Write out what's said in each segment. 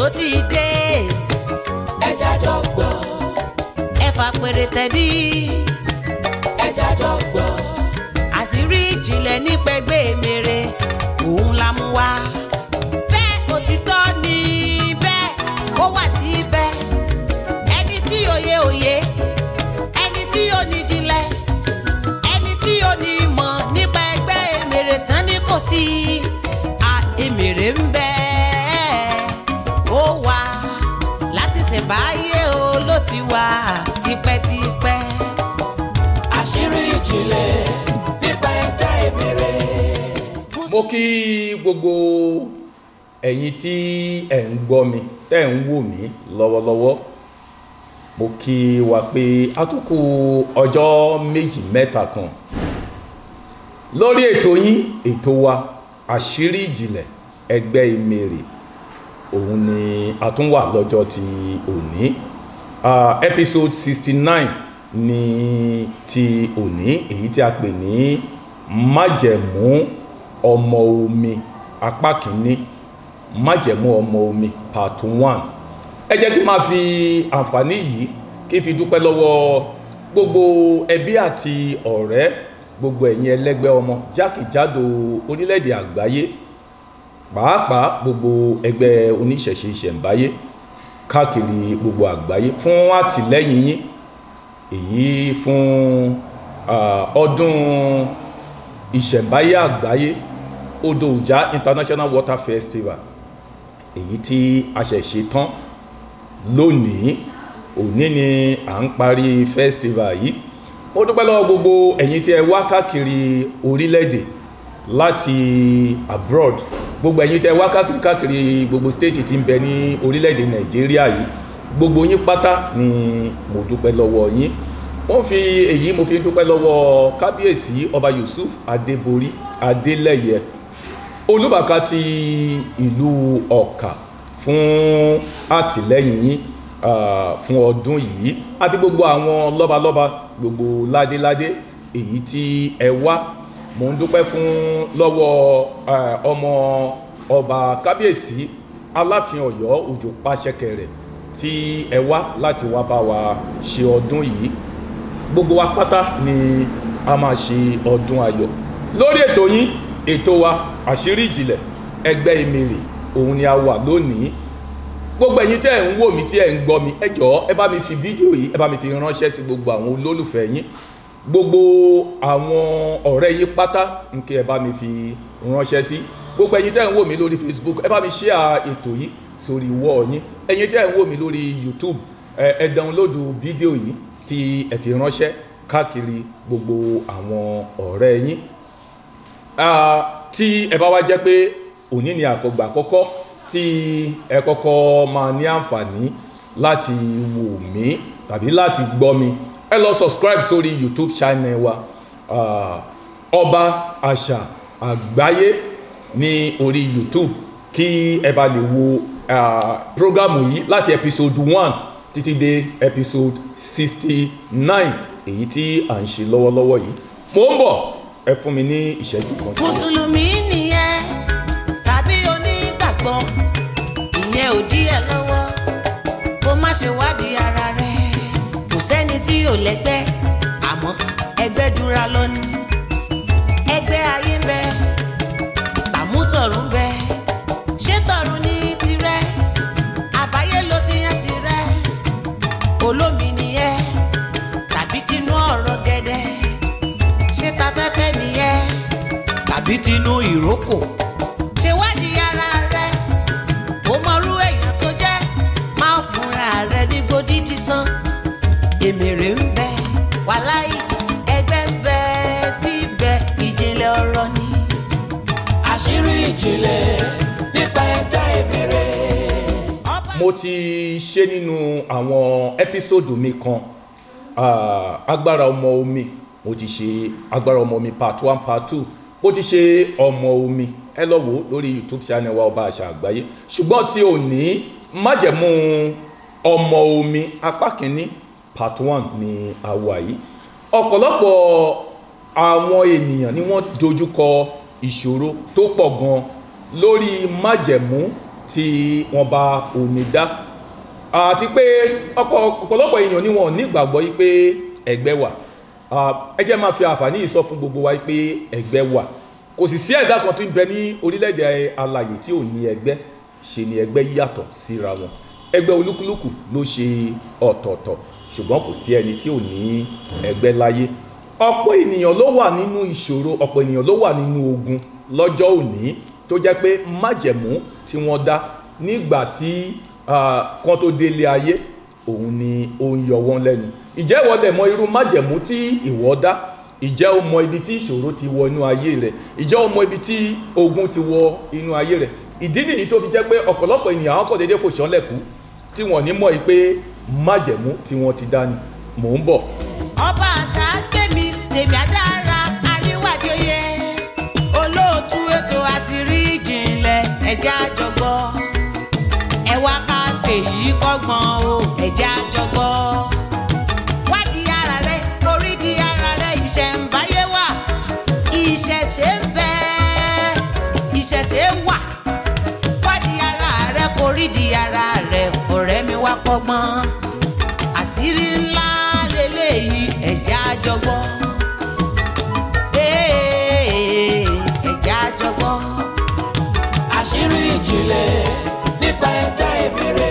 tó ti dé. ẹ jájọ gbọ́. ẹ fà pèrè tẹ̀dí. ẹ jájọ gbọ́. àṣírí ìjìnlẹ̀ nípa ẹgbẹ́ Emèrè òun la mú wá. bẹ́ẹ̀ òtítọ́ ni bẹ́ẹ̀ ó wà síbẹ̀. ẹni tí òye òye ẹni tí ó ní jinlẹ̀ ẹni tí ó ní ìmọ̀ nípa ẹgbẹ́ Emèrè tán ni kò sí. Emèrè ń bẹ ó wà láti ṣẹ̀báyé o ló ti wà tipẹ́tipẹ́. àṣírí ìjìnlẹ̀ nípa ẹgbẹ́ Emèrè. mo kí gbogbo ẹ̀yin tí ẹ̀ ń gbọ́ mi tẹ́ ń wò mí lọ́wọ́lọ́wọ́. mo kí wa pé a tún kù ọjọ́ méjì mẹ́ta kan lórí ètò yín ètò wa àṣírí ìjìnlẹ̀ ẹgbẹ́ Emèrè. òun ni a tún wà lọ́jọ́ ti òní. episode 69 ni ti òní, èyí tí a pè ní májẹ̀mú ọmọ omi apá kìíní, májẹ̀mú ọmọ omi part 1. ẹ jẹ́ kí n máa fi àǹfààní yìí kí n fi dúpẹ́ lọ́wọ́ gbogbo ẹbí àti ọ̀rẹ́, gbogbo ẹ̀yin ẹlẹ́gbẹ́ ọmọ jákèjádò orílẹ̀-èdè àgbáyé, pàápàá gbogbo ẹgbẹ́ oníṣẹ̀ṣe ìṣẹ̀ǹbáyé káàkiri gbogbo àgbáyé fún àtìlẹ́yìn yín èyí fún ọdún ìṣẹ̀ǹbáyé àgbáyé Odò Ìjà International Water Festival èyí tí a ṣẹ̀ ṣe tán lónìí. òní ni à ń parí festival yìí. mo dúpẹ́ lọ́wọ́ gbogbo ẹ̀yin tí ẹ wá káàkiri orílẹ̀-èdè láti abroad, gbogbo ẹ̀yin tí ẹ wá káàkiri gbogbo state tí ń bẹ ní orílẹ̀-èdè Nàìjíríà yìí, gbogbo yín pátá ni mo dúpẹ́ lọ́wọ́ yín. mo fi dúpẹ́ lọ́wọ́ kábíyèsí ọba Yusuf Adébórí Adélẹ́yẹ Olúbàká ti ìlú Ọ̀kà fún àtìlẹ́yìn yín fún ọdún yìí, àti gbogbo àwọn lọ́balọ́ba, gbogbo ládéládé èyí tí ẹ wá. mo ń dúpẹ́ fún lọ́wọ́ ọmọ ọba kábíyèsí Aláàfin Ọ̀yọ́ Òjó Pàṣẹkẹrẹ tí ẹ wá láti wá bá wa ṣe ọdún yìí. gbogbo wa pátá ni a máa ṣe ọdún ayọ̀ lórí ètò yín ètò wa àṣírí ìjìnlẹ̀ ẹgbẹ́ Emèrè. òun ni a wà lónìí. gbogbo ẹ̀yin tẹ́ ẹ̀ ń wò mí tí ẹ̀ ń gbọ́ mi, ẹ jọ̀ọ́ ẹ bá mi fi fídíò yìí ẹ bá mi fi ránṣẹ́ sí gbogbo àwọn olólùfẹ́ yín, gbogbo àwọn ọ̀rẹ́ yín pátá nkí ẹ bá mi fi ránṣẹ́ sí. gbogbo ẹ̀yin tẹ́ ẹ̀ ń wò mí lórí Facebook ẹ bá mi share ètò yìí sórí wall yín. ẹ̀yin tẹ́ ẹ̀ ń wò mí lórí YouTube ẹ download fídíò yìí kí ẹ fi ránṣẹ́ káàkiri gbogbo àwọn ọ̀rẹ́ yín. tí ẹ bá wá jẹ́ pé òní ni àkọ́gbà àkọ́kọ́ tí ẹ kọ́kọ́ máa ní àǹfààní láti wò mí tàbí láti gbọ́ mi, ẹ lọ subscribe sórí YouTube channel wa Ọba Àṣà Àgbáyé ní orí YouTube kí ẹ bá lè wo programu yìí láti episode 1 títí dé episode 69 èyí tí à ń ṣe lọ́wọ́lọ́wọ́ yìí. mo ń bọ̀, ẹ fún mi ní ìṣẹ́jú kan. Mùsùlùmí nìyẹn tàbí onígbàgbọ́, ìyẹn ò dí ẹ lọ́wọ́ kó má ṣe wádìí ara rẹ̀. kò sẹ́ni tí ò lẹ́gbẹ́, àmọ́ ẹgbẹ́ dúra lọ́ní. ẹgbẹ́ ayé ń bẹ, tàmútọ̀run ń bẹ. ṣé tọ̀run ní tirẹ̀ àbáyé ló ti yàn tirẹ̀? olómi nìyẹn tàbí tinú ọ̀rọ̀ gẹ́dẹ́? ṣé tafẹ́fẹ́ nìyẹn tàbí tinú ìrókò? ṣe wádìí ara rẹ, ó mọrú èèyàn tó jẹ́, máa fúnra rẹ ní gbódídí sán. Emèrè ń bẹ wàláì, ẹgbẹ́ ń bẹ síbẹ̀, ìjìnlẹ̀ ọ̀rọ̀ ni. àṣírí ìjìnlẹ̀ nípa ẹgbẹ́ Emèrè. mo ti ṣe nínú àwọn ẹ́písòdù mi kan agbára ọmọ omi, mo ti ṣe agbára ọmọ omi part 1 part 2, mo ti ṣe ọmọ omi, ẹ lọ wò lórí YouTube channel wa Ọba Àṣà Àgbáyé. ṣùgbọ́n tí ò ní májẹ̀mú ọmọ omi apá kìíní part 1 ni àwa yìí. ọ̀pọ̀lọpọ̀ àwọn ènìyàn ni wọ́n dojúkọ ìṣòro tó pọ̀ gan lórí májẹ̀mú tí wọ́n bá omi dá àti pé ọ̀pọ̀lọpọ̀ èèyàn ni wọ́n ní ìgbàgbọ́ yìí pé ẹgbẹ́ wà. Ẹ jẹ́ máa fi àǹfààní yìí sọ fún gbogbo wa pé ẹgbẹ́ wà. Kò sì sí ẹ̀dá kan tó ń bẹ ní orílẹ̀-èdè alààyè tí ò ní ẹgbẹ́, ṣe ni ẹgbẹ́ yàtọ̀ síra wọn. Ẹgbẹ́ olúkúlùkù ló ṣe ọ̀tọ̀ọ̀tọ̀, ṣùgbọ́n kò sí ẹni tí ò ní ẹgbẹ́ láyé. Ọ̀pọ̀ ènìyàn ló wà nínú ìṣòro, ọ̀pọ̀ ènìyàn ló wà nínú ogun lọ́jọ́ òní tó jẹ́ pé májẹ̀mú tí wọ́n dá nígbà tí wọ́n tó délé ayé òun ni ó ń yọ wọ́n lẹ́nu. Ìjẹ́ ìwọ lè mọ irú májẹ̀mú tí ìwọ dá? Ìjẹ́ o mọ ibi tí ìṣòro ti wọ inú ayé rẹ̀? Ìjẹ́ o mọ ibi tí ogun ti wọ inú ayé rẹ̀? Ìdí nìyí tó fi jẹ́ pé ọ̀pọ̀lọpọ̀ ènìyàn àwọn kò déédéé fòṣánlẹ̀kú tí wọ́n ní mọ̀ pé májẹ̀mú tí wọ́n ti dá ni. Mò ń bọ̀. Ọba àṣà gbẹ̀mí tèmi àdára àríwájọyé olóòtú ètò àṣírí ìjìnlẹ̀ ẹ̀jẹ̀ àjọgbọ́ ẹ wá ká fèyí kọ́gbọ́n o ẹ̀jẹ̀ àjọgbọ́ wádìí ara rẹ orí di ara rẹ ìṣẹ̀ǹbáyé wà ìṣẹ̀ṣe ń bẹ ìṣẹ̀ṣe wà wádìí ara rẹ orí di ara rẹ ọ̀rẹ́ mi wá kọ́gbọ́n àṣírí ńlá lélẹ́yìí ẹ̀jẹ̀ àjọgbọ́ ẹ̀jẹ̀ àjọgbọ́. àṣírí ìjìnlẹ̀ nípa ẹ̀dá ìbéèrè.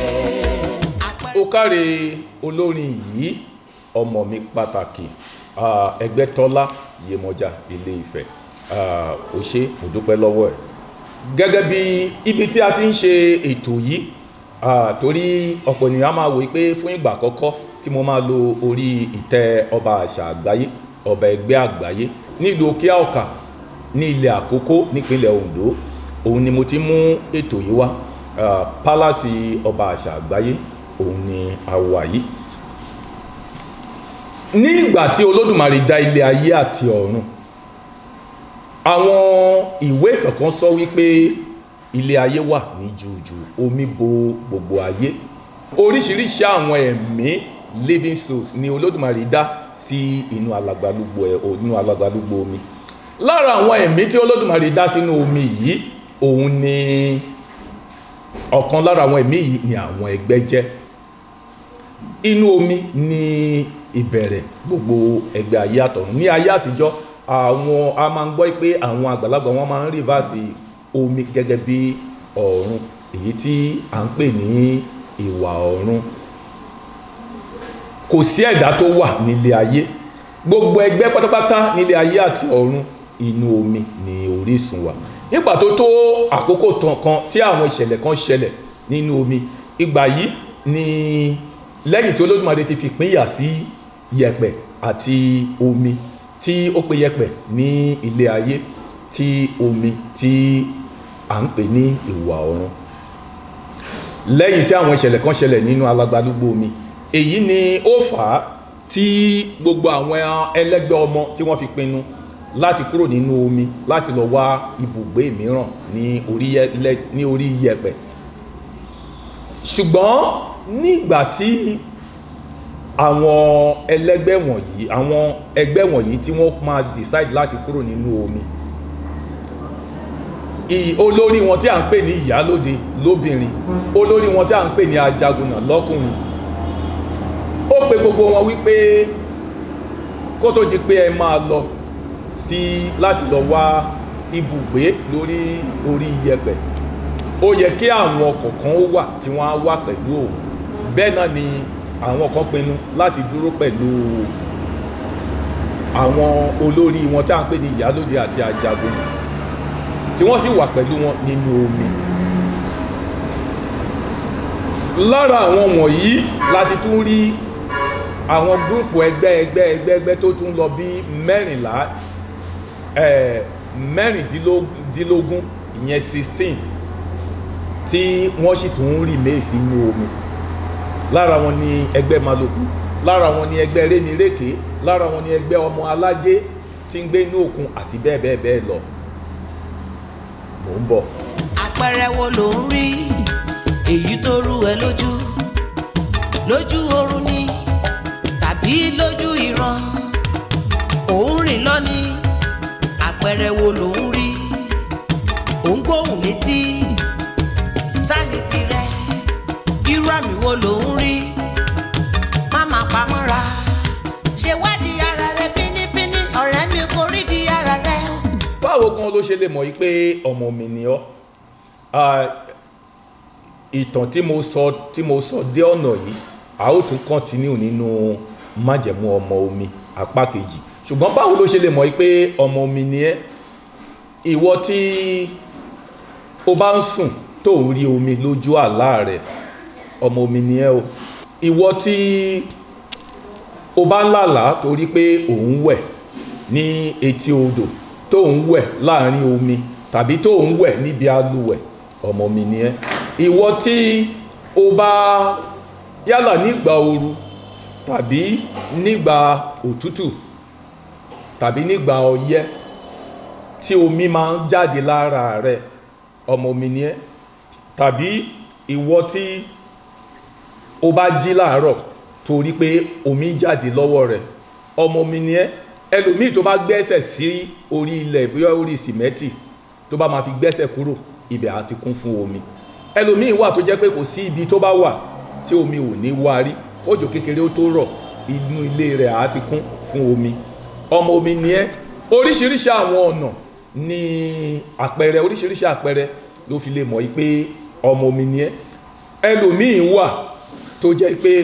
Ó káre olórin yìí ọmọ mi pàtàkì Ẹgbẹ́tọ́lá Yemọja Ilé Ifẹ̀. Ó ṣé, mo dúpẹ́ lọ́wọ́ ẹ̀. Gẹ́gẹ́ bí ibi tí a ti ń ṣe ètò yìí torí ọ̀pọ̀ ènìyàn máa wò pé fún ìgbà àkọ́kọ́ tí mo máa lo orí ìtẹ́ ọba àṣà àgbáyé, ọba ẹgbẹ́ àgbáyé nílùú Òkè-Ọ̀kà ní ilẹ̀ Àkókó nípínlẹ̀ Ondo, òun ni mo ti mú ètò yìí wá. Pálásì ọba àṣà àgbáyé òun ni a wà yìí. Ní ìgbà tí Olódùmarè dá ilé ayé àti ọ̀run, àwọn ìwé ìtàn kan sọ wípé ilé ayé wà ní jùjù, omi bo gbogbo ayé. Oríṣiríṣi àwọn ẹ̀mí living souls ni Olódùmarè dá sí inú alàgbàlúgbò omi. Lára àwọn ẹ̀mí tí Olódùmarè dá sínú omi yìí, òun ni ọ̀kan lára àwọn ẹ̀mí yìí ni àwọn ẹgbẹ́ jẹ́. Inú omi ni ìbẹ̀rẹ̀ gbogbo ẹgbẹ́ ayé àtọ̀run. Ní ayé àtijọ́, a máa ń gbọ́ pé àwọn àgbàlagbà wọn máa ń rìvásì omi gẹ́gẹ́ bí ọ̀run, èyí tí à ń pè ní ìwà ọ̀run. Kò sí ẹ̀dá tó wà nílé ayé, gbogbo ẹgbẹ́ pátápátá nílé ayé àti ọ̀run inú omi ni orísun wà. Nígbà tó tó àkókò kan tí àwọn ìṣẹ̀lẹ̀ kan ṣẹlẹ̀ nínú omi, ìgbà yìí ni lẹ́yìn tí Olódùmarè ti fi ìpínyà sí yẹ̀pẹ̀ àti omi, tí ó pe yẹ̀pẹ̀ ní ilé ayé, tí omi tí à ń pè ní ìwà ọ̀run. Lẹ́yìn tí àwọn ìṣẹ̀lẹ̀ kan ṣẹlẹ̀ nínú alàgbàlúgbò omi, èyí ni ó fà á tí gbogbo àwọn ẹlẹ́gbẹ́ ọmọ tí wọ́n fi pinnu láti kúrò nínú omi láti lọ wá ibùgbé mìíràn ní orí yẹ̀pẹ̀. Ṣùgbọ́n nígbà tí àwọn ẹlẹ́gbẹ́ wọ̀nyí, àwọn ẹgbẹ́ wọ̀nyí tí wọ́n máa decide láti kúrò nínú omi, olórí wọn tí a ń pè ní ìyálóde lóbìnrin, olórí wọn tí a ń pè ní ajagunà lọ́kùnrin, ó pe gbogbo wọn wípé kó tó di pé ẹ máa lọ sí láti lọ wá ibùgbé lórí orí yẹ̀pẹ̀, ó yẹ kí àwọn kọ̀ọ̀kan ó wà tí wọ́n á wà pẹ̀lú òun. Bẹ́ẹ̀ náà ni àwọn kan pinnu láti dúró pẹ̀lú àwọn olórí wọn tí a ń pè ní ìyálóde àti ajagunà, tí wọ́n sì wà pẹ̀lú wọn nínú omi. Lára àwọn wọ̀nyí láti tún rí àwọn gúrùpù ẹgbẹ́ tó tún lọ bí mẹ́rìndínlógún, ìyẹn 16, tí wọ́n sì tún rí méèsì inú omi. Lára wọn ni ẹgbẹ́ Málòkú, lára wọn ni ẹgbẹ́ Rémirékè, lára wọn ni ẹgbẹ́ ọmọ alájé tí ń gbé inú òkun àti bẹ́ẹ̀ bẹ́ẹ̀ bẹ́ẹ̀ lọ. Mò ń bọ̀. Àpẹẹrẹ wo ló ń rí èyí tó rú ẹ lójú oorun ni tàbí lójú ìran? Òun rìn lọ́ni, àpẹẹrẹ wo ló ń rí? Òun gbóhùn létí sáni tirẹ̀ irú àmì wo ló ń rí máma pamọ́ra ṣe wádìí ara rẹ fínífíní ọ̀rẹ́ mi kò rí di ara rẹ. báwo gan ló ṣe lè mọ̀ pé ọmọ mi ni ọ́? ìtàn tí mo sọ dé ọ̀nà yìí a ó tún kọ́ntínú nínú májẹ̀mú ọmọ omi apá kejì, ṣùgbọ́n báwo ló ṣe lè mọ̀ pé ọmọ omi ni ẹ́? ìwọ tí o bá ń sùn tó ń rí omi lójú àlá rẹ̀, ọmọ omi ni ẹ́ o. ìwọ tí o bá ń lálàá torí pé ò ń wẹ̀ ní etí odò, tó ń wẹ̀ láàrin omi tàbí tó ń wẹ̀ níbi alúwẹ̀, ọmọ omi ni ẹ́. ìwọ tí o bá yálà nígbà ooru tàbí nígbà òtútù tàbí nígbà ọyẹ́ tí omi máa ń jáde lára rẹ̀, ọmọ omi ni ẹ́. tàbí ìwọ tí o bá jí láàárọ̀ torí pé omi jáde lọ́wọ́ rẹ̀, ọmọ omi ni ẹ́. ẹlòmíì tó bá gbẹ́sẹ̀ sí orí ilẹ̀ bóyá orí sìmẹ́ntì tó bá máa fi gbẹ́sẹ̀ kúrò, ibẹ̀ á ti kún fún omi. ẹlòmíì wà tó jẹ́ pé kò sí ibi tó bá wà tí omi ò ní wá rí, òjò kékeré ó tó rọ̀ inú ilé rẹ̀ á ti kún fún omi, ọmọ omi ni ẹ́. oríṣiríṣi àwọn ọ̀nà ní àpẹẹrẹ, oríṣiríṣi àpẹẹrẹ ló fi lè mọ̀ pé ọmọ omi ni ẹ́. ẹlòmíì wà tó jẹ́ pé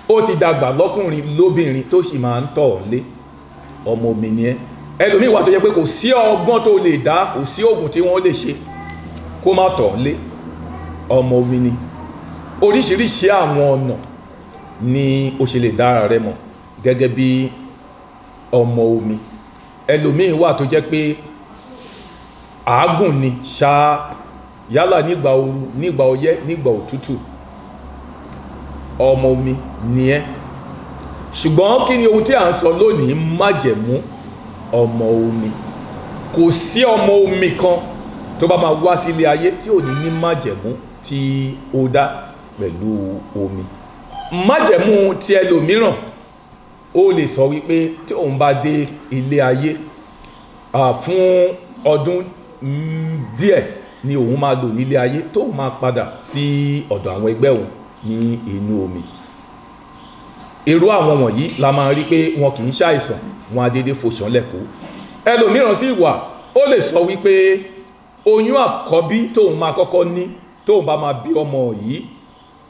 ó ti dàgbà lọ́kùnrin lóbìnrin tó sì máa ń tọ̀ ọ́ lé, ọmọ omi ni ẹ́. ẹlòmíì wà tó jẹ́ pé kò sí ọgbọ́n tó lè dá, kò sí oògùn tí wọ́n lè ṣe kó má tọ̀ ọ́ lé, ọmọ omi ni. oríṣiríṣi àwọn ọ̀nà ni ó ṣe lè dára rẹ mọ̀ gẹ́gẹ́ bí ọmọ omi. ẹlòmíì wà tó jẹ́ pé àágùn ni ṣáá, yálà nígbà ooru, nígbà ọyẹ́, nígbà òtútù, ọmọ omi ni ẹ́. ṣùgbọ́n kí ni ohun tí à ń sọ lónìí? májẹ̀mú ọmọ omi. kò sí ọmọ omi kan tó bá máa wá sílé ayé tí ò ní ní májẹ̀mú tí ó dá pẹ̀lú omi. májẹ̀mú ti ẹlòmíràn ó lè sọ wípé tí òun bá dé ilé ayé fún ọdún díẹ̀ ni òun máa lò nílé ayé tóun máa padà sí ọ̀dọ̀ àwọn ẹgbẹ́ òun ní inú omi. irú àwọn wọ̀nyí la máa rí pé wọn kì í ṣàìsàn, wọn á dédé fòṣán lẹ́kọ̀ọ́. ẹlòmíràn sì wà ó lè sọ wípé oyún àkọ́bí tóun máa kọ́kọ́ ní tóun bá máa bí ọmọ yìí,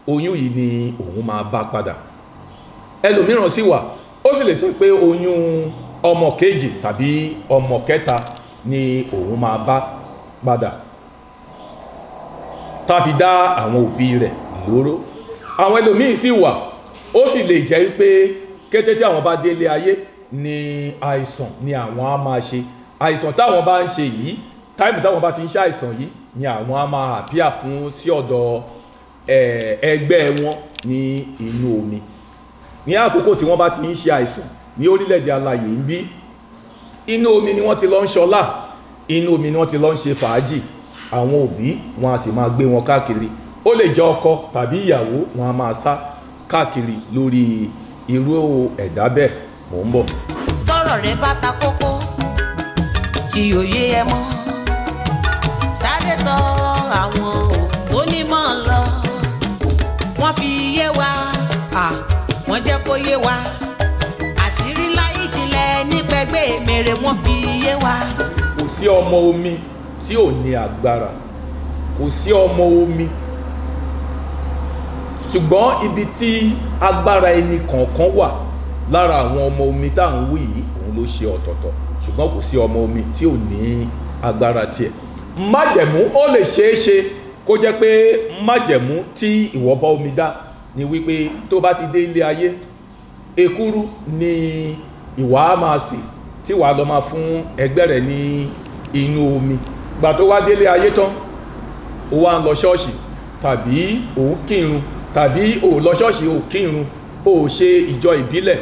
oyún yìí ni òun máa bá padà. ẹlòmíràn sì wà ó sì lè sọ pé oyún ọmọ kejì tàbí ọmọ kẹta ni òun máa bá padà, tá fi dá àwọn òbí rẹ̀ lóró. àwọn ẹlòmíì sì wà ó sì lè jẹ́ pé kété tí àwọn bá délé ayé ni àìsàn ni àwọn á máa ṣe. àìsàn táwọn bá ń ṣe yìí, táìmù táwọn bá ti ń ṣe àìsàn yìí ni àwọn á máa àpíà fún sí ọ̀dọ̀ ẹgbẹ́ wọn ní inú omi. ní àkókò tí wọ́n bá ti ń ṣe àìsàn ní orílẹ̀-èdè alààyè ń bí, inú omi ni wọ́n ti lọ ń ṣọlá, inú omi ni wọ́n ti lọ ń ṣe fàájì. àwọn òbí wọn a sì máa gbé wọn káàkiri, ó lè jẹ́ ọkọ tàbí ìyàwó, wọn a máa sá káàkiri lórí irú ẹ̀dá bẹ́ẹ̀. mò ń bọ̀. tọ́rọ̀ rẹ bá ta kókó tí òye ẹ mọ́, sáré tọ̀ àwọn onímọ̀ lọ. wọ́n fi yé wa, wọ́n jẹ́ kó yé wa, àṣírí ńlá ìjìnlẹ̀ nípẹ̀gbẹ́ mèrè wọ́n fi yé wa. kò sí ọmọ omi tí ò ní agbára, kò sí ọmọ omi, ṣùgbọ́n ibi tí agbára ẹni kọ̀ọ̀kan wà lára àwọn ọmọ omi tá à ń wí yìí òun ló ṣe ọ̀tọ̀ọ̀tọ̀, ṣùgbọ́n kò sí ọmọ omi tí ò ní agbára tiẹ̀. májẹ̀mú ó lè ṣeé ṣe kó jẹ́ pé májẹ̀mú tí ìwọ bá omi dá ni wípé tó bá ti dé ilé ayé, èkúrú ni ìwà á máa sè tí wàá lọ máa fún ẹgbẹ́ rẹ̀ ní inú omi. gbà tó wá délé ayé tán, ó wá ń lọ ṣọ́ọ̀ṣì tàbí òun kírun, tàbí ò lọ ṣọ́ọ̀ṣì ò kírun, ò ṣe ìjọ ìbílẹ̀,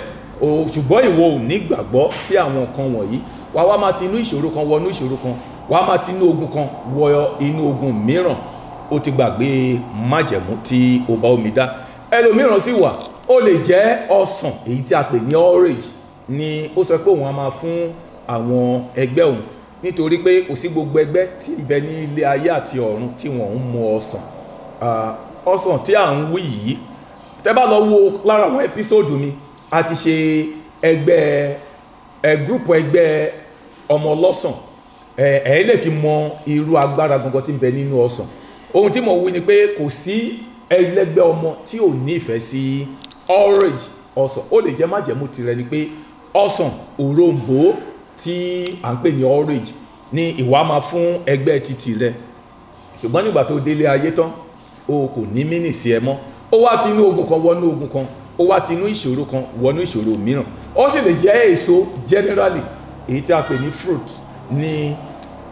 ṣùgbọ́n ìwọ ò ní gbàgbọ́ sí àwọn nǹkan wọ̀nyí, wàá wá máa ti inú ìṣòro kan wọnú ìṣòro kan, wàá máa ti inú ogun kan wọ inú ogun mìíràn. ó ti gbàgbé májẹ̀mú tí ó bá omi dá. ẹlòmíràn sì wà ó lè jẹ́ ọsàn èyí tí a pè ní orange ni ó sọ pé òun á máa fún àwọn ẹgbẹ́ òun nítorí pé kò sí gbogbo ẹgbẹ́ tí ń bẹ ní ilé ayé àti ọ̀run tí wọ́n ń mu ọsàn. Ọsàn tí à ń wí yìí, tẹ́ bá lọ wo lára àwọn ẹ́písòdù mi, a ti ṣe gúrùpù ẹgbẹ́ ọmọ ọlọ́sàn. Ẹ lè fi mọ irú agbára gangan tí ń bẹ nínú ọsàn. Ohun tí mo wí ni pé kò sí ẹlẹ́gbẹ́ ọmọ tí ò ní ìfẹ́ sí orange ọsàn. Ó lè jẹ́ májẹ̀mú tirẹ̀ ni pé ọsàn òrombó tí à ń pè ní orange ni ìwà máa fún ẹgbẹ́ títì rẹ̀. Ṣùgbọ́n nígbà tó délé ayé tán, o kò ní mínì sí ẹ mọ́. Ó wá ti inú ogun kan wọnú ogun kan, ó wá ti inú ìṣòro kan wọnú ìṣòro mìíràn. Ó sì lè jẹ́ èso generally, èyí tí a pè ní fruit, ni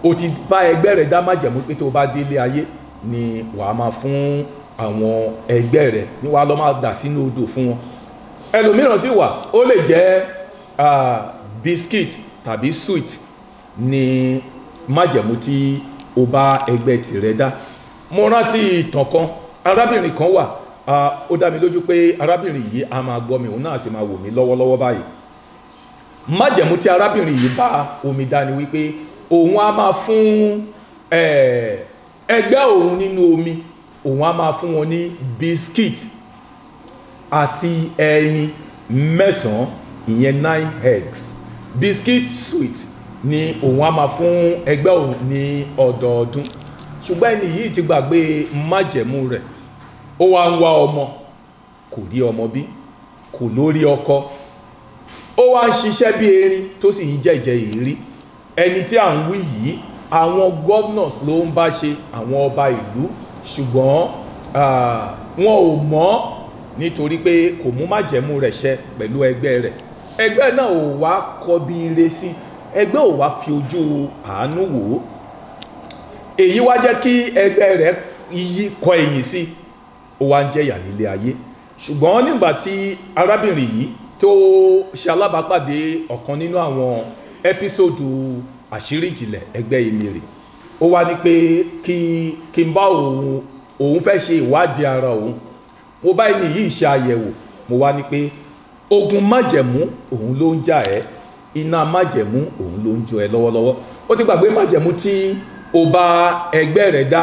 o ti bá ẹgbẹ́ rẹ̀ dá májẹ̀mú pé tó bá délé ayé ni wàá máa fún àwọn ẹgbẹ́ rẹ̀, ni wàá lọ máa dà sínú odò fún wọn. Ẹlòmíràn sì wà, ó lè jẹ́ biscuit tàbí sweet ni májẹ̀mú tí o bá ẹgbẹ́ tirẹ̀ dá. Mo rántí ìtàn kan, arábìnrin kan wà, ó dá mi lójú pé arábìnrin yìí a máa gbọ́ mi, òun náà sì máa wò mí lọ́wọ́lọ́wọ́ báyìí. Májẹ̀mú tí arábìnrin yìí bá omi dá ni wípé òun á máa fún ẹgbẹ́ òun nínú omi, òun á máa fún wọn ní biscuit àti ẹyin 9, ìyẹn 9 eggs. Biscuit sweet ni òun á máa fún ẹgbẹ́ òun ní ọdọọdún. Ṣùgbọ́n ẹni yìí ti gbàgbé májẹ̀mú rẹ̀. Ó wá ń wá ọmọ, kò rí ọmọ bí, kò lórí ọkọ. Ó wá ń ṣiṣẹ́ bí erin tó sì ń jẹ́jẹ́ ìrí. Ẹni tí à ń wí yìí, àwọn governors ló ń bá ṣe, àwọn ọba ìlú, ṣùgbọ́n wọn ò mọ̀ nítorí pé kò mú májẹ̀mú rẹ̀ ṣẹ pẹ̀lú ẹgbẹ́ rẹ̀. Ẹgbẹ́ náà ò wá kọbi ire sí, ẹgbẹ́ ò wá fi ojú àánú wò ó. Èyí wá jẹ́ kí ẹgbẹ́ rẹ̀ kọ ẹ̀yìn sí, ó wá ń jẹ̀yà nílé ayé. Ṣùgbọ́n nígbà tí arábìnrin yìí tó ṣe alábàápàdé ọ̀kan nínú àwọn ẹ́písòdù àṣírí ìjìnlẹ̀ ẹgbẹ́ Emèrè, ó wá ní pé kí n bá òun fẹ́ ṣe ìwádìí ara òun. Mo bá ẹni yìí ṣe àyẹ̀wò, mo wá ní pé ogun májẹ̀mú òun ló ń jà ẹ́, iná májẹ̀mú òun ló ń jó ẹ lọ́wọ́lọ́wọ́. Ó ti gbàgbé májẹ̀mú tí ó bá ẹgbẹ́ rẹ̀ dá.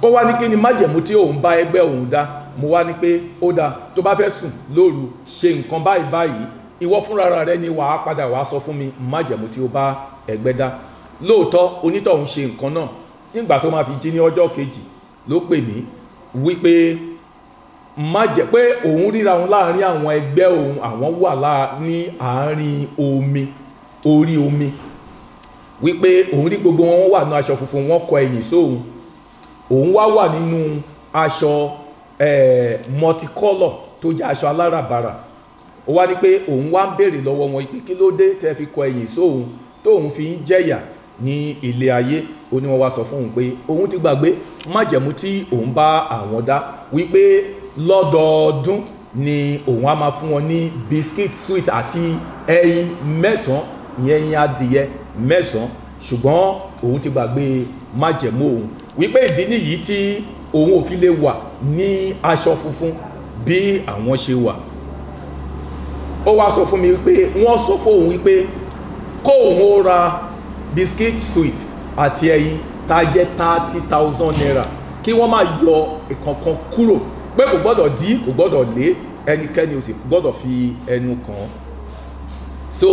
Ó wá ní kí ni májẹ̀mú tí òun bá ẹgbẹ́ òun dá. Mo wá ní pé ó dá, tó bá fẹ́ sùn lóru ṣe nǹkan báyìí báyìí, ìwọ fúnra rẹ ni wàá padà wàá sọ fún mi májẹ̀mú tí ó bá ẹgbẹ́ dá. Lóòótọ́ onítọ̀hún ṣe nǹkan náà. Nígbà tó máa fi jí ní ọjọ́ kejì ló pè mí wípé pé òun ríra òun láàrin àwọn ẹgbẹ́ òun, àwọn wà ní àárín omi, orí omi, wípé òun rí gbogbo wọn wà ní aṣọ funfun, wọ́n kọ ẹ̀yìn sóhun. Òun wá wà nínú aṣọ multicolor tó jẹ́ aṣọ aláràbarà. Ó wá ní pé òun wá ń béèrè lọ́wọ́ wọn pé kí ló dé tẹ́ fi kọ ẹ̀yìn sóhun tóun fi ń jẹ̀yà ní ilé ayé. Ó ní wọ́n wá sọ fún òun pé òun ti gbàgbé májẹ̀mú tí òun bá àwọn dá, wípé lọ́dọọdún ni òun á máa fún wọn ní biscuit sweet àti ẹyin 9, ìyẹn ẹyin adìyẹ 9. Ṣùgbọ́n òun ti gbàgbé májẹ̀mú òun, wípé ìdí nìyí tí òun ò fi lè wà ní aṣọ funfun bí àwọn ṣe wà. Ó wá sọ fún mi wípé wọ́n sọ fún òun wípé kó òun ó ra biscuit sweet àti ẹyin tá jẹ́ 30,000 naira, kí wọ́n máa yọ ìkankan kúrò, pé kò gbọ́dọ̀ dí, kò gbọ́dọ̀ lé, ẹnikẹ́ni ò sì gbọ́dọ̀ fi ẹnu kàn. So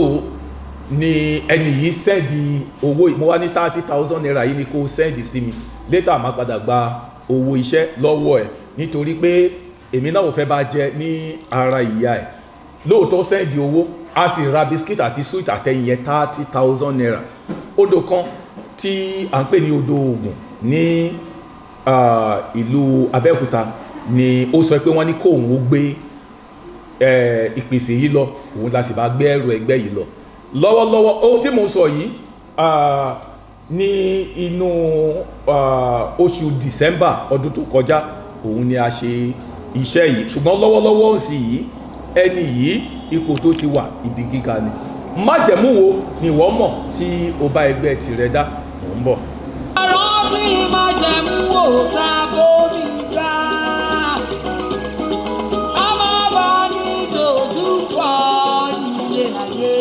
ni ẹni yìí sẹ́ndì owó, mo wá ní 30,000 naira yìí ni kó sẹ́ndì sí mi, later máa padà gba owó iṣẹ́ lọ́wọ́ ẹ̀, nítorí pé èmi náà ò fẹ́ bá jẹ ní ara ìyá ẹ̀. Lóòótọ́ sẹ́ndì owó, a sì ra biscuit àti sweet àtẹ̀yìn yẹn 30,000 naira. Odò kan tí à ń pè ní odò Ògùn ní ìlú Abẹ́òkúta ni ó sọ pé wọ́n ní kó òun ó gbé ìpèsè yìí lọ, òun la sì bá gbé ẹrù ẹgbẹ́ yìí lọ. Lọ́wọ́lọ́wọ́ ohun tí mo sọ yìí ní inú oṣù December ọdún tó kọjá òun ni a ṣe iṣẹ́ yìí. Ṣùgbọ́n lọ́wọ́lọ́wọ́ sì yìí ẹni yìí ipò tó ti wà ibi gíga ni. Májẹ̀mú wo ni ìwọ mọ̀ tí o bá ẹgbẹ́ tirẹ̀ dá? Mò ń bọ̀. Ọ̀rọ̀ tí májẹ̀mú wò ta bórí gbà. Ọmọ bá ní dojúkọ ilé ayé.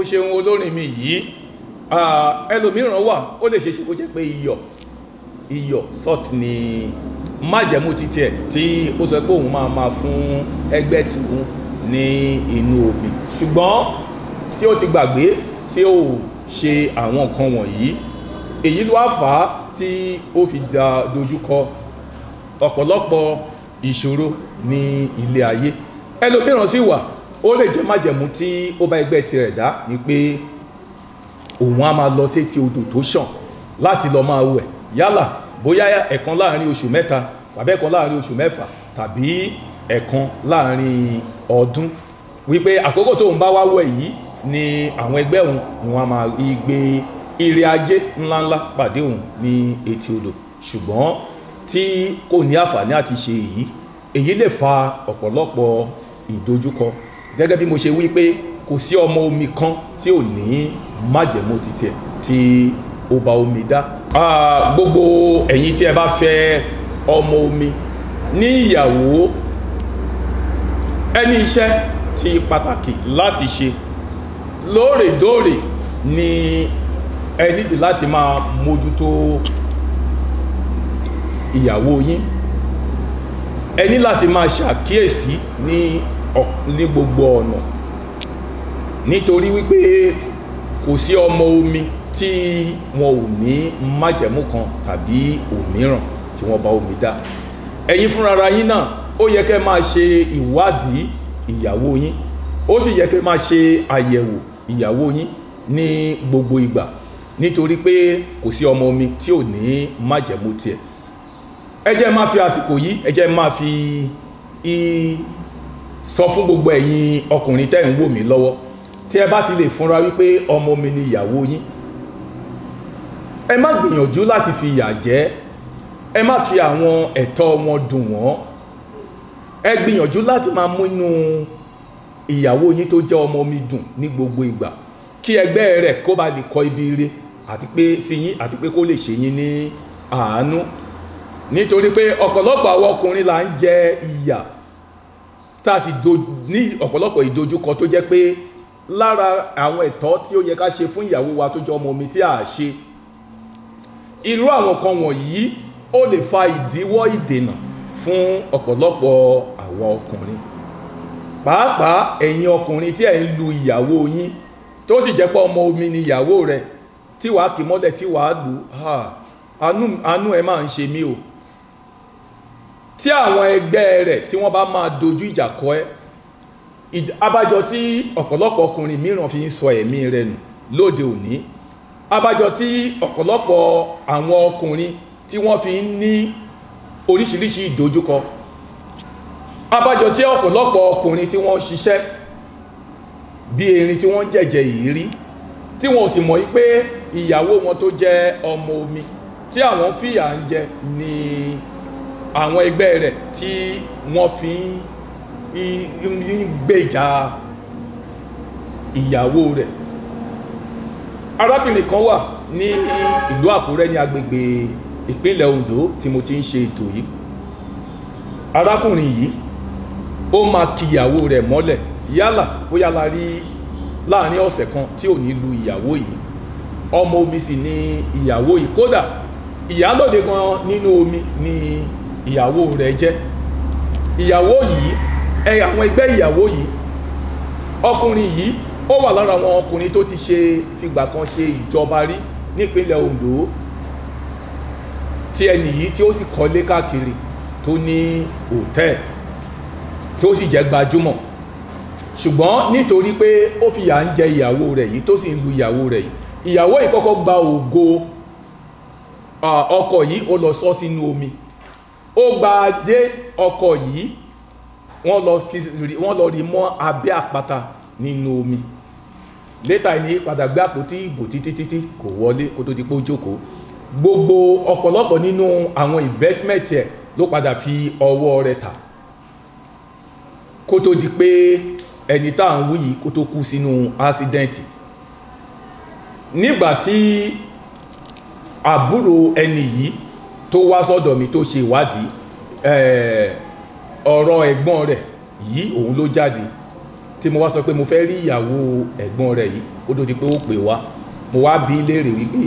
ṣeun olórin mi yìí ẹlòmíràn wà ó lè ṣeéṣe kó jẹ́ pé iyọ̀ salt ni májẹ̀mú títí ẹ̀ tí ó sọ pé òun máa fún ẹgbẹ́ tòun ní inú omi ṣùgbọ́n tí ó ti gbàgbé tí ó ṣe àwọn nǹkan wọ̀nyí èyí ló wá fà á tí ó fi dojúkọ ọ̀pọ̀lọpọ̀ ìṣòro ní ilé ayé ẹlòmíràn sì wà ó lè jẹ́ májẹ̀mú tí ó bá ẹgbẹ́ tirẹ̀ dá ni pé òun á máa lọ sétí odò tó ṣàn láti lọ máa wẹ̀ yálà bóyá ẹ̀kan láàrin oṣù mẹ́ta tàbí ẹ̀kan láàrin oṣù mẹ́fà tàbí ẹ̀kan láàrin ọdún wípé àkókò tóun bá wá wẹ̀ yìí ni àwọn ẹgbẹ́ òun ni wọ́n á máa rí gbé ire ajé ńláńlá pàdé òun ní etí odò ṣùgbọ́n tí kò ní àǹfààní àti ṣe èyí lè fa ọ̀pọ̀lọpọ̀ ìdojúkọ gẹ́gẹ́ bí mo ṣe wí pé kò sí ọmọ omi kan tí ò ní májẹ̀mú títí ẹ̀ tí ó bá omi dá gbogbo ẹ̀yin tí ẹ bá fẹ́ ọmọ omi ní ìyàwó ẹni iṣẹ́ tí pàtàkì láti ṣe lóòrèdóòrè ni ẹ nídìí láti máa mójútó ìyàwó yín ẹ ní láti máa ṣàkíyèsí ní gbogbo ọ̀nà nítorí wípé kò sí ọmọ omi tí wọn ò ní májẹ̀mú kan tàbí òmíràn tí wọ́n bá omi dá ẹ̀yin fúnrara yín náà ó yẹ kẹ́ máa ṣe ìwádìí ìyàwó yín ó sì yẹ kẹ́ máa ṣe àyẹ̀wò ìyàwó yín ní gbogbo ìgbà nítorí pé kò sí ọmọ omi tí ò ní májẹ̀mú tiẹ̀ ẹ jẹ́ máa fi àsìkò yìí ẹ jẹ́ máa fi sọ fún gbogbo ẹ̀yin ọkùnrin tẹ́ ń wò mí lọ́wọ́ tí ẹ bá ti lè fúnra wípé ọmọ omi ni ìyàwó yín ẹ má gbìyànjú láti fi ìyà jẹ ẹ má fi àwọn ẹ̀tọ́ wọn dùn wọ́n ẹ gbìyànjú láti máa mú inú ìyàwó yín tó jẹ́ ọmọ omi dùn ní gbogbo ìgbà kí ẹgbẹ́ rẹ̀ kó bá lè kọ ibi ire àti pé sí yín àti pé kó lè ṣe yín ní àánú nítorí pé ọ̀pọ̀lọpọ̀ àwọn ọkùnrin là ń jẹ ìyà tá a sì ní ọ̀pọ̀lọpọ̀ ìdojúkọ tó jẹ́ pé lára àwọn ẹ̀tọ́ tí ó yẹ ká ṣe fún ìyàwó wa tó jẹ́ ọmọ omi tí a ṣe irú àwọn kan wọ̀nyí ó lè fa ìdíwọ́ ìdènà fún ọ̀pọ̀lọpọ̀ àwọn ọkùnrin pàápàá ẹ̀yin ọkùnrin tí ẹ̀ ń lu ìyàwó yín tó sì jẹ́ pé ọmọ omi ni ìyàwó rẹ̀ tí wàá kì mọ́lẹ̀ tí wàá lù àánú ẹ̀ máa ń ṣe mí o tí àwọn ẹgbẹ́ rẹ̀ tí wọ́n bá máa dojú ìjà kọ ẹ́ abájọ tí ọ̀pọ̀lọpọ̀ ọkùnrin mìíràn fi ń sọ ẹ̀mí rẹ̀ nù lóde òní abájọ tí ọ̀pọ̀lọpọ̀ àwọn ọkùnrin tí wọ́n fi ń ní oríṣiríṣi ìdojúkọ abájọ tí ọ̀pọ̀lọpọ̀ ọkùnrin tí wọ́n ṣiṣẹ́ bí erin tí wọ́n jẹ̀jẹ̀ ìrí tí wọ́n sì mọ̀ pé ìyàwó wọn tó jẹ́ ọmọ omi tí àwọn fìyà ń jẹ ni àwọn ẹgbẹ́ rẹ̀ tí wọ́n fi ń gbèjà ìyàwó rẹ̀ arábìnrin kan wà ní ìlú Àkúrẹ́ ní agbègbè ìpínlẹ̀ Oǹdó tí mo ti ń ṣe ètò yìí arákùnrin yìí ó máa kì ìyàwó rẹ̀ mọ́lẹ̀ yálà bóyá la rí láàrin ọ̀sẹ̀ kan tí ò ní lu ìyàwó yìí ọmọ omi sì ni ìyàwó yìí kódà ìyálòde gan nínú omi ni ìyàwó rẹ̀ jẹ́ ìyàwó yìí àwọn ẹgbẹ́ ìyàwó yìí ọkùnrin yìí ó wà lára àwọn ọkùnrin tó ti ṣe fìgbà kan ṣe ìjọba rí nípínlẹ̀ Oǹdó tí ẹni yìí tí ó sì kọ́lé káàkiri tó ní hòtẹ́ẹ̀ tí ó sì jẹ́ gbajúmọ̀ ṣùgbọ́n nítorí pé ó fìyà ń jẹ ìyàwó rẹ̀ yìí tó sì ń lu ìyàwó rẹ̀ yìí ìyàwó yìí kọ́kọ́ gba ògo ọkọ yìí ó lọ sọ sínú omi ó gba ajé ọkọ yìí wọ́n lọ rí mọ́ abẹ́ àpáta nínú omi létà ní padà gbé àpótí ìbò títí kò wọlé kó tó di pé ó jókòó gbogbo ọ̀pọ̀lọpọ̀ nínú àwọn investment ẹ̀ ló padà fi ọwọ́ rẹ̀ tà kó tó di pé ẹni tá à ń wí yìí kó tó kú sínú accident nígbàtí àbúrò ẹni yìí tó wá sọ́dọ̀ mi tó ṣe ìwádìí ọ̀rọ̀ ẹ̀gbọ́n rẹ̀ yìí òun ló jáde tí mo wá sọ pé mo fẹ́ rí ìyàwó ẹ̀gbọ́n rẹ̀ yìí ó tó di pé ó pè wá mo wá bi léèrè wípé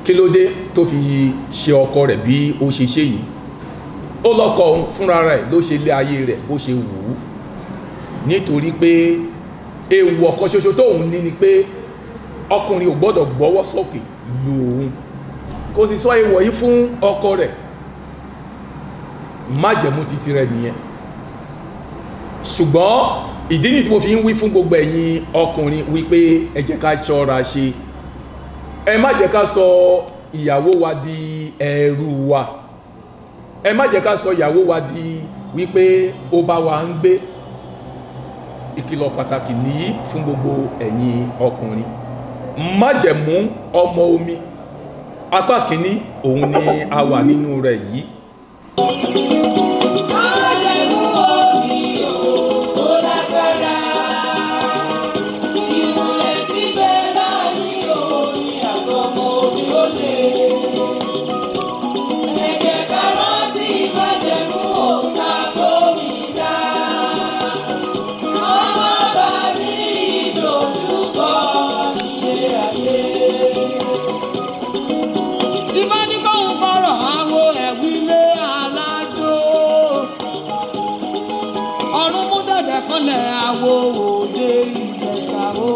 kí ló dé tó fi ṣe ọkọ rẹ̀ bí ó ṣe ṣe yìí ó lọ́kọ òun fúnra rẹ̀ ló ṣe lé ayé rẹ̀ bó ṣe wù ú nítorí pé ewu ọ̀kan ṣoṣo tóun ní ni pé ọkùnrin ò gbọ́dọ̀ gbọ́wọ́ sókè lu òun kò sì sọ èèwọ̀ yìí fún ọkọ rẹ̀ májẹ̀mú títí rẹ̀ nìyẹn ṣùgbọ́n ìdí nìyí tí mo fi ń wí fún gbogbo ẹ̀yin ọkùnrin wípé ẹ jẹ́ ká ṣọ́ra ṣe ẹ má jẹ́ ká sọ ìyàwó wa di ẹrú wa ẹ má jẹ́ ká sọ ìyàwó wa di wípé ó bá wa ń gbé ìkìlọ̀ pàtàkì nìyí fún gbogbo ẹ̀yin ọkùnrin májẹ̀mú ọmọ omi apá kìíní òun ni a wà nínú rẹ̀ yìí. Májẹ̀mú omi ó lágbára, ìmùlẹ̀ síbẹ̀ láàrin omi àtọmọ omi ó lè. Ẹ jẹ́ ká rántí májẹ̀mú òòtá bómi dá. Ọmọ bá ní ìdojúkọ ilé ayé. Ifá ní kóhun kọ́rọ̀ àwo ẹ̀wí lé aládó. Ọ̀run mú dẹ̀dẹ̀ kanlẹ̀ àwo òde Ìjẹ̀ṣà o.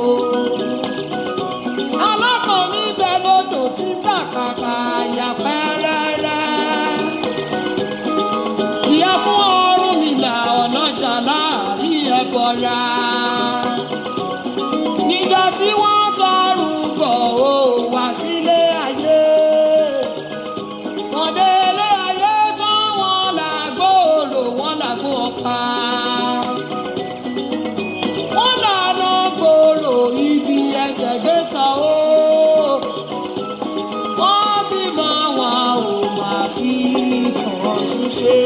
Alákan níbẹ̀ lódò títà kàkà àyà pẹ́rẹ́rẹ́. Ìyá fún Ọ̀rúnmìlà ọ̀nàjà láàrin ẹbọra. Nígbà tí wọ́n tọrùn bọ̀ ó wá sílé ayé. Wọ́n délé ayé tán wọ́n làgbóòrò wọ́n làgbó ọ̀pá. Wọ́n lànà gbòòrò ibi ẹsẹ̀ gbé tán o. Wọ́n bímọ wọn ò máa fi tàn ṣúṣe.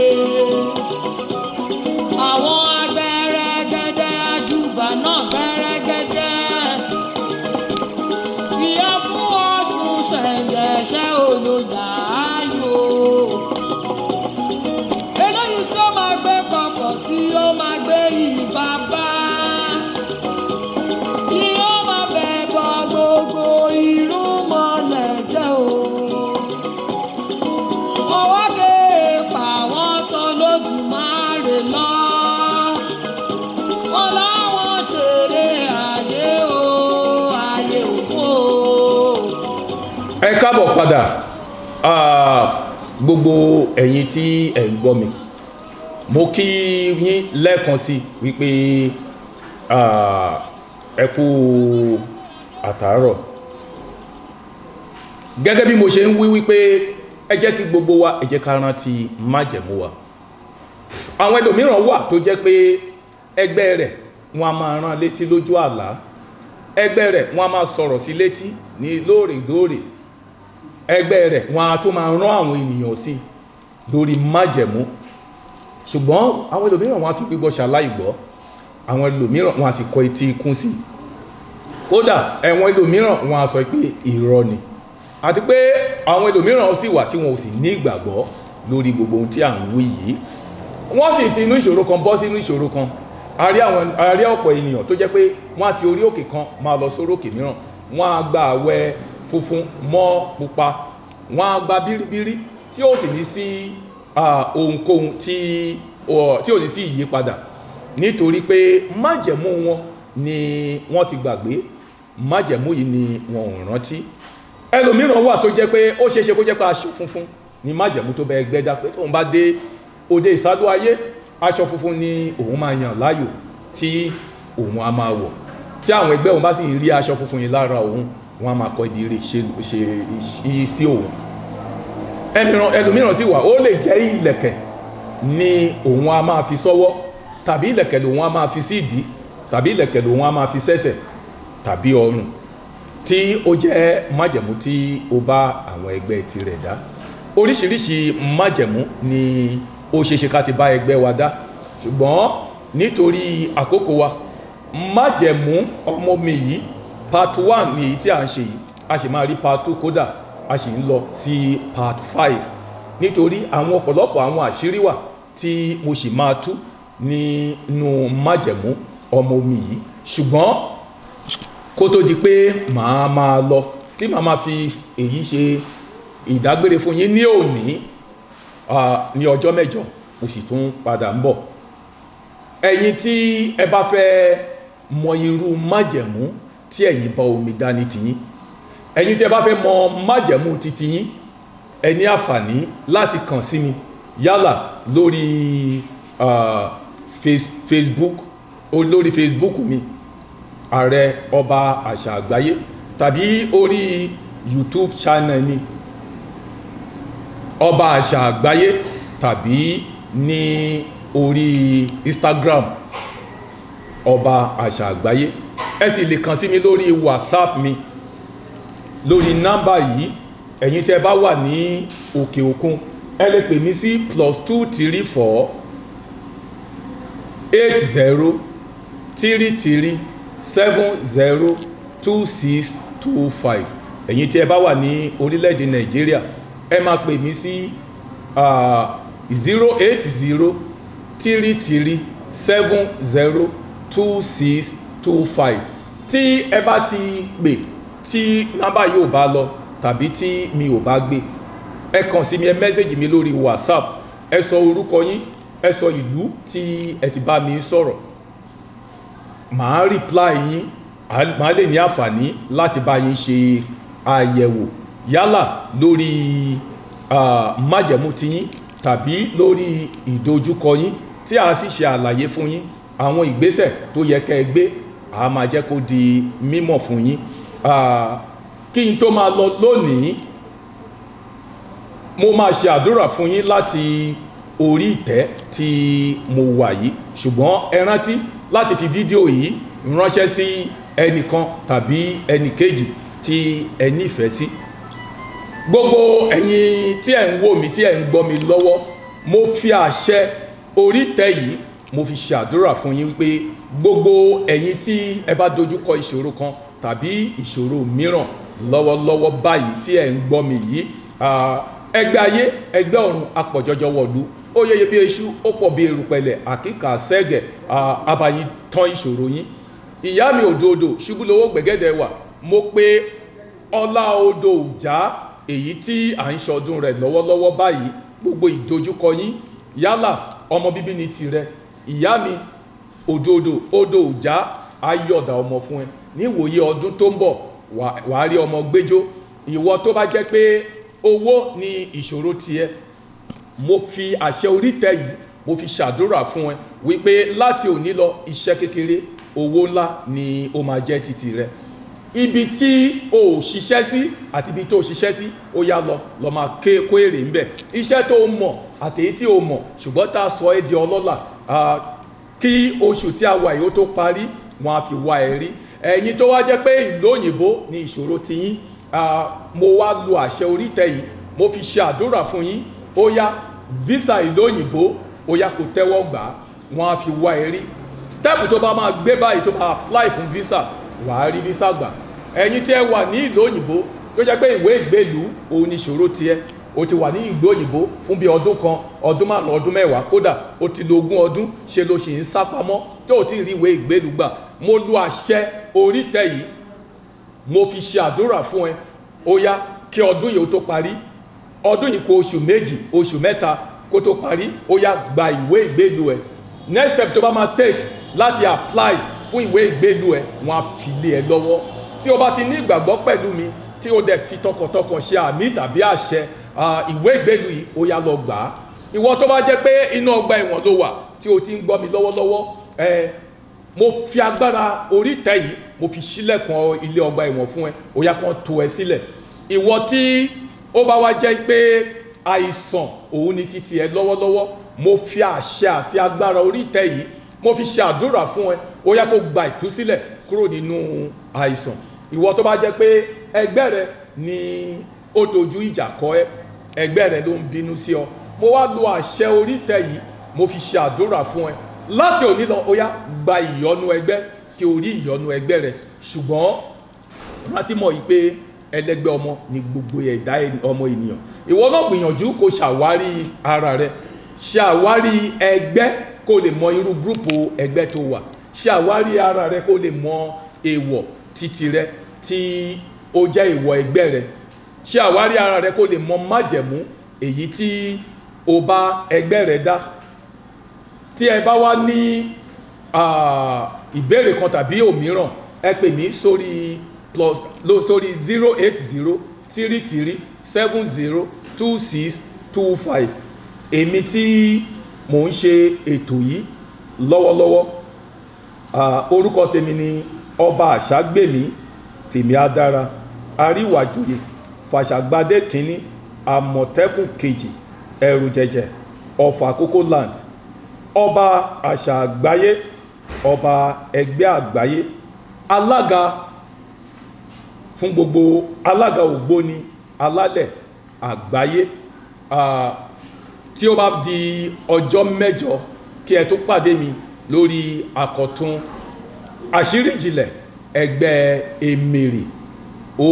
Àwọn agbẹ̀rẹ̀gẹ̀dẹ̀ àjùbà náà gbẹ̀rẹ̀gẹ̀dẹ̀. Ìyá fún Ọ̀ṣun ṣẹ̀ǹgẹ̀ṣẹ̀ olóyà ayò. Eléyìí tí ó máa gbé kọ̀kọ̀ tí ó máa gbé ìbàbá. Kí ó máa bẹ̀ bọ gbogbo irúnmọlẹ̀ jẹ́ o. Ọwọ́ ké pa wọ́n tán lódùmarè lọ. Wọ́n láwọn ṣeré ayé o, ayé òkú o. ẹ káàbọ̀ padà gbogbo ẹ̀yin tí ẹ̀ ń gbọ́ mi mo kí yín lẹ́ẹ̀kan sí wípé ẹ kú àtàárọ̀ gẹ́gẹ́ bí mo ṣe ń wí wípé ẹ jẹ́ kí gbogbo wa ẹ jẹ́ ká rántí májẹ̀mú wa àwọn ẹlòmíràn wà tó jẹ́ pé ẹgbẹ́ rẹ̀ wọn a máa rán létí lójú àlá ẹgbẹ́ rẹ̀ wọn a máa sọ̀rọ̀ sí létí ní lóòrèkóòrè ẹgbẹ́ rẹ̀ wọn a tún máa rán àwọn ènìyàn sí lórí májẹ̀mú ṣùgbọ́n àwọn ẹlòmíràn wọn a fi gbígbọ́ ṣaláì gbọ́ àwọn ẹlòmíràn wọn a sì kọ etí ikún sí kódà ẹ̀wọ̀n ẹlòmíràn wọn a sọ pé irọ́ ni àti pé àwọn ẹlòmíràn sì wà tí wọn ò sì ní ìgbàgbọ́ lórí gbogbo ohun tí à ń wí yìí wọ́n sì ti inú ìṣòro kan bọ́ sínú ìṣòro kan a rí ọ̀pọ̀ ènìyàn tó jẹ́ pé wọ́n á ti orí òkè kan máa lọ sórí òkè mìíràn wọ́n á gba àwẹ̀ funfun mọ́ pupa wọ́n á gba bíríbírí tí ó sì ní sí ohunkóhun tí ó sì sí ìyípadà nítorí pé májẹ̀mú wọn ni wọ́n ti gbàgbé májẹ̀mú yìí ni wọn ò rántí ẹlòmíràn wà tó jẹ́ pé ó ṣeéṣe kó jẹ́ pé aṣọ funfun ni májẹ̀mú tó bẹ ẹgbẹ́ dá pé tóun bá dé òde ìsádó ayé aṣọ funfun ni òun máa yàn láàyò tí òun a máa wọ̀ tí àwọn ẹgbẹ́ òun bá sì rí aṣọ funfun yìí lára òun wọn a máa kọ ibi rè ṣe sí òun ẹlòmíràn sì wà ó lè jẹ́ ìlẹ̀kẹ̀ ni òun a máa fi sọ́wọ́ tàbí ìlẹ̀kẹ̀ lòun a máa fi sí ìdí tàbí ìlẹ̀kẹ̀ lòun a máa fi sẹ́sẹ̀ tàbí ọrùn tí ó jẹ́ májẹ̀mú tí ó bá àwọn ẹgbẹ́ tirẹ̀ dá oríṣiríṣi májẹ̀mú ni ó ṣeéṣe ká ti bá ẹgbẹ́ wa dá ṣùgbọ́n nítorí àkókò wa májẹ̀mú ọmọ mi yìí part 1 ni èyí tí a ń ṣe yìí a sì máa rí part 2 kódà a sì ń lọ sí part 5 nítorí àwọn ọ̀pọ̀lọpọ̀ àwọn àṣírí wà tí mo sì máa tú nínú májẹ̀mú ọmọ omi yìí. Ṣùgbọ́n kó tó di pé màá máa lọ tí màá máa fi èyí ṣe ìdágbére fún yín ní òní, ní ọjọ́ mẹ́jọ mo sì tún padà ń bọ̀. Ẹ̀yin tí ẹ bá fẹ́ mọ irú májẹ̀mú tí ẹ̀yin bá omi dání tiyín, ẹ̀yin tí ẹ bá fẹ́ mọ májẹ̀mú ti tiyín, ẹ ní àǹfààní láti kàn sí mi yálà lórí Facebook mi Ààrẹ Ọba Àṣà Àgbáyé, tàbí orí YouTube channel mi Ọba Àṣà Àgbáyé, tàbí ní orí Instagram Ọba Àṣà Àgbáyé. Ẹ sì lè kàn sí mi lórí WhatsApp mi lórí nọ́mbà yìí. Ẹ̀yin tẹ́ bá wà ní òkè òkun, ẹ lè pè mí sí +234 80 33 70 2625. Ẹ̀yin tí ẹ bá wà ní orílẹ̀-èdè Nàìjíríà, ẹ máa pè mí sí 080 33 70 2625. Tí ẹ bá ti pè tí nọ́mbà yóò bá lọ tàbí tí mi ò bá gbé, ẹ kàn sí mi, ẹ mẹ́sẹ̀jì mi lórí WhatsApp, ẹ sọ orúkọ yín, ẹ sọ ìlú tí ẹ ti bá mi sọ̀rọ̀. Màá reply yín, màá lè ní àǹfààní láti bá yín ṣe àyẹ̀wò yálà lórí májẹ̀mú ti yín tàbí lórí ìdojúkọ yín, tí a sì ṣe àlàyé fún yín àwọn ìgbésẹ̀ tó yẹ kẹ́ ẹ gbé. A máa jẹ́ kó di mímọ̀ fún yín. Kí n tó máa lọ lónìí, mo máa ṣe àdúrà fún yín láti orí ìtẹ́ tí mo wà yìí. Ṣùgbọ́n ẹ rántí láti fi fídíò yìí ránṣẹ́ sí ẹnìkan tàbí ẹnìkejì tí ẹ nífẹ̀ẹ́ sí. Gbogbo ẹ̀yin tí ẹ ń wò mí, tí ẹ ń gbọ́ mi lọ́wọ́, mo fi àṣẹ orí ìtẹ́ yìí mo fi ṣe àdúrà fún yín wípé gbogbo ẹ̀yin tí ẹ bá dojúkọ ìṣòro kan tàbí ìṣòro mìíràn lọ́wọ́lọ́wọ́ báyìí tí ẹ ń gbọ́ mi yìí, ẹgbẹ́ ayé ẹgbẹ́ ọ̀run apọ̀jọjọ wọ̀lú, ó yẹyẹ bí eṣú, ó pọ̀ bí erùpẹ̀lẹ̀, àkíkà sẹ́gẹ̀, abayín tán ìṣòro yín. Ìyá mi òdòdó ṣubú lówó gbẹ̀gẹ́dẹ̀ wà, mo pe ọlá odò Òjá, èyí tí à ń ṣọdún rẹ̀ lọ́wọ́lọ́wọ́ báyìí. Gbogbo ìdojúkọ yín, yálà ọmọ bíbí ni tirẹ̀, ìyá mi òdòdó odò Òjá á yọ̀dà ọmọ fún ẹ. Níwòye ọdún tó ń bọ̀, wàá rí ọmọ gbẹ́jọ́. Ìwọ tó bá jẹ́ pé owó ni ìṣòro tiẹ̀, mo fi àṣẹ orí ìtẹ́ yìí mo fi ṣàdúrà fún ẹ wípé láti òní lọ, iṣẹ́ kékeré owó ńlá ni ó máa jẹ́ títì rẹ. Ibi tí o ṣiṣẹ́ sí àti ibi tó ṣiṣẹ́ sí, ó yá lọ máa kó èrè ń bẹ̀. Iṣẹ́ tó mọ̀ àti èyí tí o mọ̀ ṣùgbọ́n tá a sọ ẹ́ di ọlọ́lá, kí oṣù tí a wà yìí ó tó parí, wọ́n á fi wá ẹ rí. Ẹ̀yin tó wá jẹ́ pé ìlú òyìnbó ni ìṣòro ti yín, mo wá lo àṣẹ orí ìtẹ́ yìí mo fi ṣe àdúrà fún yín. Ó yá visa ìlú òyìnbó, ó yá kó tẹ́wọ́ gbà, wọ́n á fi wá ẹ rí. Step tó bá máa gbé báyìí tó máa apply fún visa, wàá rí visa gbà. Ẹ̀yin tí ẹ wà ní ìlú òyìnbó tó jẹ́ pé ìwé ìgbélú òun ni ìṣòro tiẹ̀, o ti wà ní ìlú òyìnbó fún bí ọdún kan, ọdún márùn, ọdún mẹ́wàá, kódà o ti lo 20 ọdún, ṣe ló ṣì ń sá pamọ́ tó o ti rí ìwé ìgbélú gbà. Mo lo àṣẹ orí ìtẹ́ yìí mo fi ṣe àdúrà fún ẹ. Ó yá kí ọdún yìí ó tó parí, ọdún yìí kó oṣù méjì, oṣù mẹ́ta kó tó parí, ó yá gba ìwé ìgbélú ẹ. Next step tó bá máa take láti apply fún ìwé ìgbélú ẹ, wọ́n á fi lé ẹ lọ́wọ́. Tí o bá ti ní ìgbàgbọ́ pẹ̀lú mi, tí o dẹ̀ fi tọkàntọkàn ṣe àmì tàbí àṣẹ, ìwé ìgbélú yìí ó yá lọ gbà á. Ìwọ tó bá jẹ́ pé inú ọgbà ẹ̀wọ̀n ló wà tí o ti ń gbọ́ mi lọ́wọ́lọ́wọ́, mo fi agbára orí ìtẹ́ yìí mo fi ṣílẹ̀kùn ilé ọgbà ẹ̀wọ̀n fún ẹ, ó yá kán tú ẹ sílẹ̀. Ìwọ tí ó bá wá jẹ́ pé àìsàn òun ni títí ẹ lọ́wọ́lọ́wọ́, mo fi àṣẹ àti agbára orí ìtẹ́ yìí mo fi ṣe àdúrà fún ẹ, ó yá kó gba ìtúsílẹ̀ kúrò nínú àìsàn. Ìwọ tó bá jẹ́ pé ẹgbẹ́ rẹ ni ó dojú ìjà kọ ẹ, ẹgbẹ́ rẹ ló ń bínú sí ọ, mo wá lo àṣẹ orí ìtẹ́ yìí mo fi ṣe àdúrà fún ẹ. Láti òní lọ, ó yá gba ìyọ́nú ẹgbẹ́, kí o rí ìyọ́nú ẹgbẹ́ rẹ. Ṣùgbọ́n rántí mọ̀ yìí pé ẹlẹ́gbẹ́ ọmọ ni gbogbo ẹ̀dá ọmọ ènìyàn. Ìwọ náà gbìyànjú kó ṣàwárí ara rẹ, ṣàwárí ẹgbẹ́ kó lè mọ irú gúrùpù ẹgbẹ́ tó wà, ṣe àwárí ara rẹ kó lè mọ èèwọ̀ títí rẹ tí ó jẹ́ èèwọ̀ ẹgbẹ́ rẹ, ṣe àwárí ara rẹ kó lè mọ májẹ̀mú èyí tí ó bá ẹgbẹ́ rẹ dá. Tí ẹ bá wá ní ìbéèrè kan tàbí òmíràn, ẹ pè mí sórí 08033702625. èmi tí mò ń ṣe ètò yìí lọ́wọ́lọ́wọ́, orúkọ tèmi ni ọba àṣàgbèmí tèmíadára àríwájòyè fàṣàgbádé kínní àmọ̀tẹ́kùn kejì ẹrù jẹjẹ ọ̀fà àkókò land, ọba àṣà àgbáyé, ọba ẹgbẹ́ àgbáyé, alága fún gbogbo alága ògbóni alálẹ̀ àgbáyé. Tí ó bá di ọjọ́ mẹ́jọ kí ẹ tó pàdé mi lórí àkọ́tún àṣírí ìjìnlẹ̀ ẹgbẹ́ Emèrè. Ó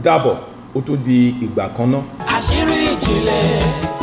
dàbọ̀, ó tún di ìgbà kan náà. àṣírí ìjìnlẹ̀.